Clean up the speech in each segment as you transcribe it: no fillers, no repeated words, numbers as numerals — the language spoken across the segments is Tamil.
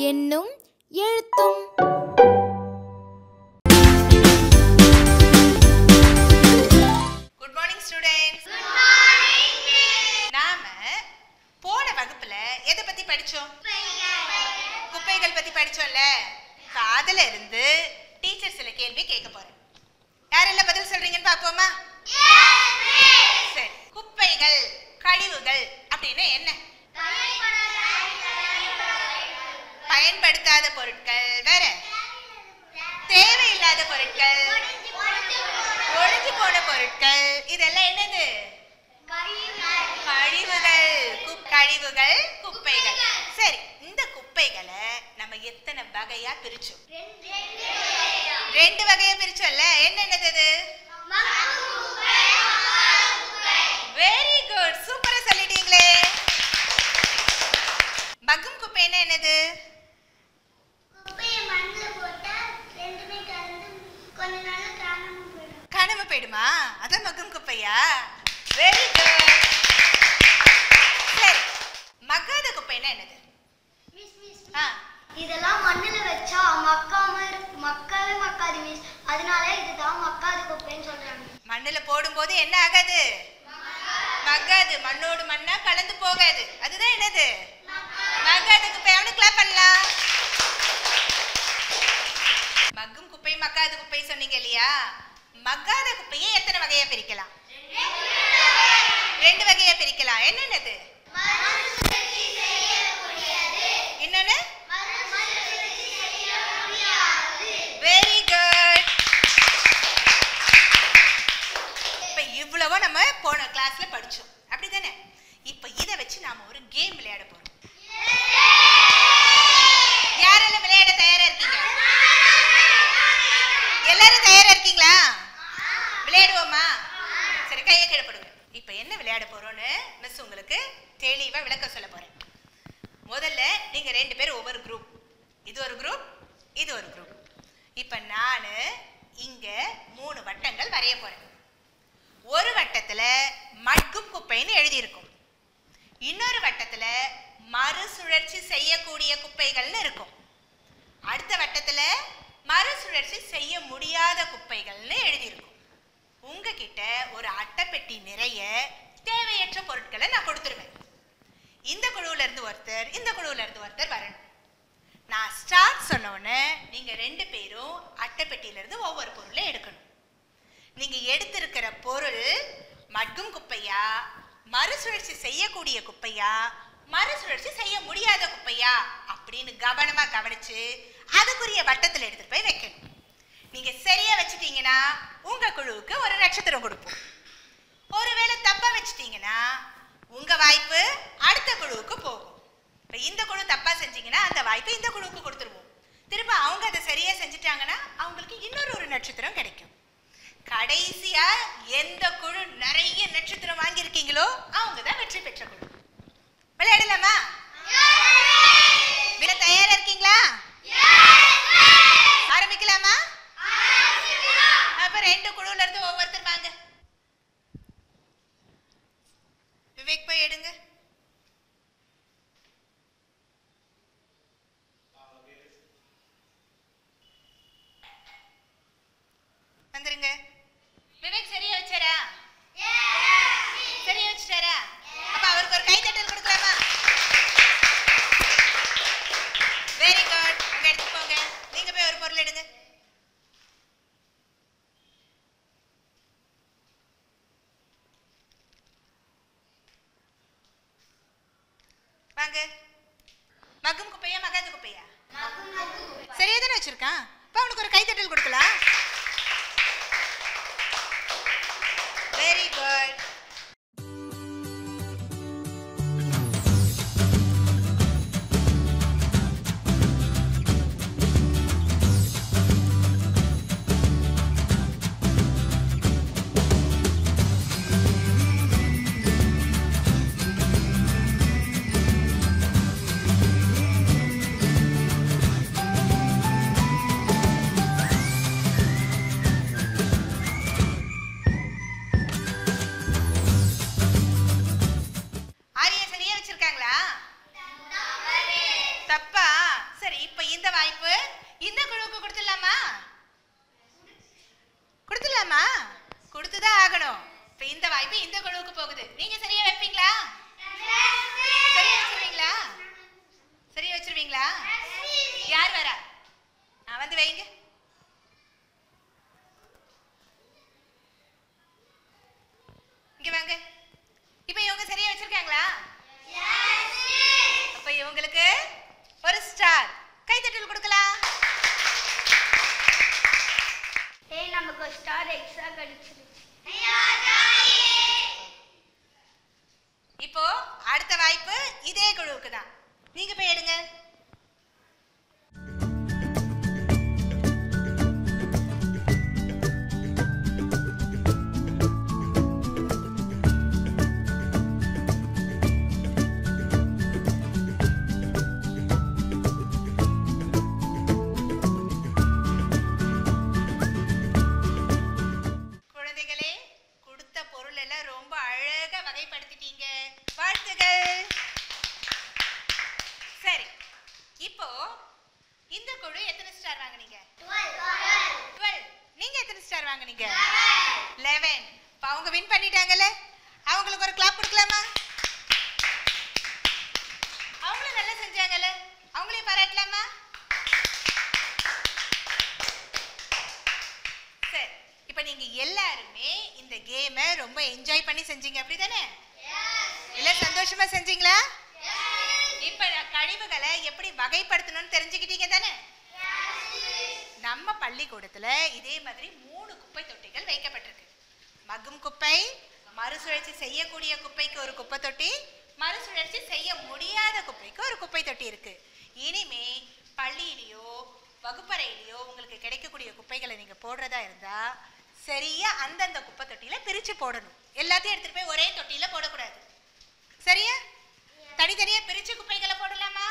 என்னும் எழுத்தும். Good morning students. நாம போன வகுப்புல எதை பத்தி படிச்சோம்? குப்பைகள் பத்தி படிச்சோம்ல. அதுல இருந்து டீச்சர் சில கேள்வி கேட்க போறேன். யாரெல்லாம் பதில் சொல்றீங்கன்னு பாப்போமா? சரி, குப்பைகள் கழிவுகள் அப்படின்னா என்ன? பயன்படுத்தாத பொருட்கள், வேற தேவையில்லாத பொருட்கள், ஒழிஞ்சு போன பொருட்கள், இதெல்லாம் என்னது? கழிவுகள். கழிவுகள், குப்பைகள். சரி, இந்த குப்பைகளை நம்ம எத்தனை வகையா பிரிச்சோம்? 2 வகையா பிரிச்சோம்ல. என்னென்னது? வெரி குட், சூப்பரா சொல்லிட்டீங்களே. மக்கும் குப்பைன்னா என்னது? காணாம போயிடுமா? அதான் மக்கும் குப்பையா? Very good. சரி, மக்காத குப்பைன்னா என்னது? இதெல்லாம் மண்ணுல வச்சா மக்கவே மக்காது மிஸ். அதனால இதுதான் மக்காத குப்பைன்னு சொல்றாங்க. மண்ணுல போடும்போது என்ன ஆகாது? மக்காது. மண்ணோடு மண்ணா கலந்து போகாது. அதுதான் என்னது? மக்காத குப்பை. அவனுக்கு கிளாப் பண்ணலாம். மக்கும் குப்பை மக்காத குப்பை சொன்னீங்க இல்லையா? மக்காத குப்பையை எத்தனை வகையா பிரிக்கலாம்? 2 வகையா பிரிக்கலாம். என்னென்னது? இன்னொன்னு? Very good. இப்ப இவ்வளவோ நம்ம போன கிளாஸ்ல படிச்சோம், அப்படிதானே? இப்ப இத வச்சு நாம ஒரு கேம் விளையாட போறோம். யாரெல்லாம் விளையாட தயாரா இருக்கீங்க? எல்லாரும் தயாரா இருக்கீங்களா? விளையாடுவோமா? சரி, கையை கீழே போடுங்க. இப்ப என்ன விளையாட போறோம்னு மிஸ் உங்களுக்கு தெளிவா விளக்க சொல்ல போறேன். முதல்ல நீங்க 2 பேரும் ஒவ்வொரு குரூப். இது ஒரு குரூப், இது ஒரு குரூப். இப்ப நானு இங்க 3 வட்டங்கள் வரைய போறேன். ஒரு வட்டத்துல மட்கும் குப்பைன்னு எழுதி இருக்கும். இன்னொரு வட்டத்துல மறுசுழற்சி செய்யக்கூடிய குப்பைகள்னு இருக்கும். அடுத்த வட்டத்துல மறுசுழற்சி செய்ய முடியாத குப்பைகள்னு எழுதி இருக்கும். உங்ககிட்ட ஒரு அட்டைப்பெட்டி நிறைய தேவையற்ற பொருட்களை நான் கொடுத்துருவேன். இந்த குழுவுல இருந்து ஒருத்தர், இந்த குழுவுல இருந்து ஒருத்தர் வரணும். நான் ஸ்டார்ட் சொன்னோன்னு நீங்க 2 பேரும் அட்டைப்பெட்டியில இருந்து ஒவ்வொரு பொருளை எடுக்கணும். நீங்க எடுத்திருக்கிற பொருள் மட்கும் குப்பையா, மறுசுழற்சி செய்யக்கூடிய குப்பையா, மறுசுழற்சி செய்ய முடியாத குப்பையா அப்படின்னு கவனமா கவனிச்சு அதுக்குரிய வட்டத்தில் எடுத்துட்டு போய் வைக்கணும். நீங்க சரியா வச்சுட்டீங்கன்னா உங்க குழுவுக்கு ஒரு நட்சத்திரம் கொடுப்போம். ஒருவேளை தப்பா வச்சுட்டீங்கன்னா உங்க வாய்ப்பு அடுத்த குழுவுக்கு போகும். இப்ப இந்த குழு தப்பா செஞ்சீங்கன்னா அந்த வாய்ப்பு இந்த குழுவுக்கு கொடுத்துருவோம். திரும்ப அவங்க அதை சரியா செஞ்சுட்டாங்கன்னா அவங்களுக்கு இன்னொரு நட்சத்திரம் கிடைக்கும். கடைசியா எந்த குழு நிறைய நட்சத்திரம் வாங்கியிருக்கீங்களோ அவங்க தான் வெற்றி பெற்ற குழு. விளையாடலாமா? தயாரா இருக்கீங்களா? ஆரம்பிக்கலாமா? அப்ப 2 குழுல இருந்து ஒவ்வொருத்தர் வாங்க. விவேக் போய் எடுங்க. வந்துருங்க. விவேக் சரியா வச்சாரா? சரியா வச்சுட்டாரா? அப்ப அவருக்கு ஒரு கைத்தட்டல் கொடுக்கலாமா? Very good. உங்க எடுத்து போங்க. நீங்க போய் ஒரு பொருள் எடுங்க. வாங்க. மக்கும் குப்பையா மகாத குப்பையா? சரியா தானே வச்சிருக்கான். அப்ப அவனுக்கு ஒரு கைத்தட்டல் கொடுக்கலாம். Very good. ஒரு ஸ்டார் எக்ஸ்ட்ரா கிடைச்சிருச்சு. இப்போ அடுத்த வாய்ப்பு இதே குழுவுக்கு தான். நீங்க போய் எடுங்க. குழந்தைகளே, கொடுத்த பொருள் எல்லாம் ரொம்ப அழகா வகைப்படுத்திட்டீங்க. வாழ்த்துகள். சரி, இப்போ இந்த குழு எத்தனை ஸ்டார் வாங்குனீங்க? 12. நீங்க எத்தனை ஸ்டார் வாங்குனீங்க? 11. இப்போ அவங்க வின் பண்ணிட்டாங்கல்ல, அவங்களுக்கு ஒரு கிளாப் கொடுக்கலாமா? அவங்களும் நல்லா செஞ்சாங்கல்ல, அவங்களையும் பாராட்டலாமா? சரி, இப்போ நீங்க எல்லாருமே இந்த கேமை ரொம்ப என்ஜாய் பண்ணி செஞ்சீங்க, அப்படிதானே? எல்லாம் சந்தோஷமா செஞ்சீங்களா? இப்ப கழிவுகளை எப்படி வகைப்படுத்தணும்னு தெரிஞ்சுக்கிட்டீங்க தானே? நம்ம பள்ளிக்கூடத்துல இதே மாதிரி 3 குப்பை தொட்டிகள் வைக்கப்பட்டிருக்கு. மக்கும் குப்பை, மறுசுழற்சி செய்யக்கூடிய குப்பைக்கு ஒரு குப்பை தொட்டி, மறுசுழற்சி செய்ய முடியாத குப்பைக்கு ஒரு குப்பை தொட்டி இருக்கு. இனிமே பள்ளியிலையோ வகுப்பறையிலையோ உங்களுக்கு கிடைக்கக்கூடிய குப்பைகளை நீங்க போடுறதா இருந்தா சரியா அந்தந்த குப்பை தொட்டியில பிரிச்சு போடணும். எல்லாத்தையும் எடுத்துட்டு போய் ஒரே தொட்டியில போடக்கூடாது. சரியா? தனித்தனியா பிரிச்சு குப்பைகளை போடலாமா?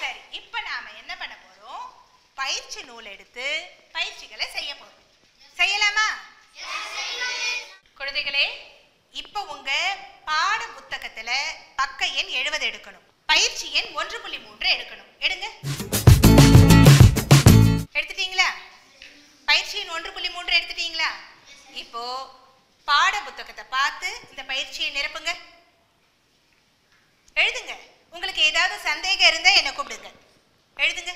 சரி, இப்ப நாம என்ன பண்ண போறோம்? பயிற்சி நூல் எடுத்து பயிற்சிகளை செய்ய போறோம். செய்யலாமா? குழந்தைகளே, இப்ப உங்க பாட புத்தகத்துல பக்க எண் 70 எடுக்கணும். பயிற்சி எண் 1.3 எடுக்கணும். எடுங்க. எடுத்துட்டீங்களா? பயிற்சி எண் 1.3 எடுத்துட்டீங்களா? இப்போ பாட புத்தகத்தை பார்த்து இந்த பயிற்சியை நிரப்புங்க. எழுதுங்க. உங்களுக்கு ஏதாவது சந்தேகம் இருந்தா என்ன கூப்பிடுங்க. எழுதுங்க.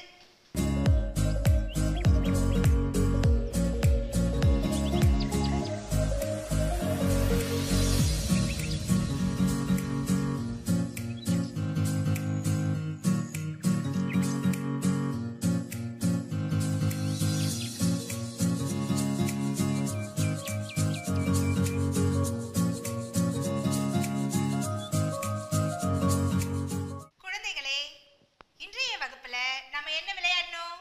குழந்தைகளே, இன்றைய வகுப்புல நம்ம என்ன விளையாடணும்?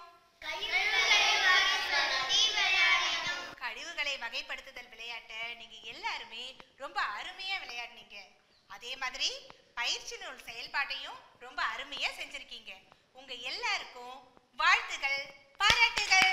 கழிவுகளை வகைப்படுத்துதல் விளையாட்டை நீங்க எல்லாருமே ரொம்ப அருமையா விளையாடுனீங்க. அதே மாதிரி பயிற்சி நூல் செயல்பாட்டையும் ரொம்ப அருமையா செஞ்சிருக்கீங்க. உங்க எல்லாருக்கும் வாழ்த்துகள், பாராட்டுகள்.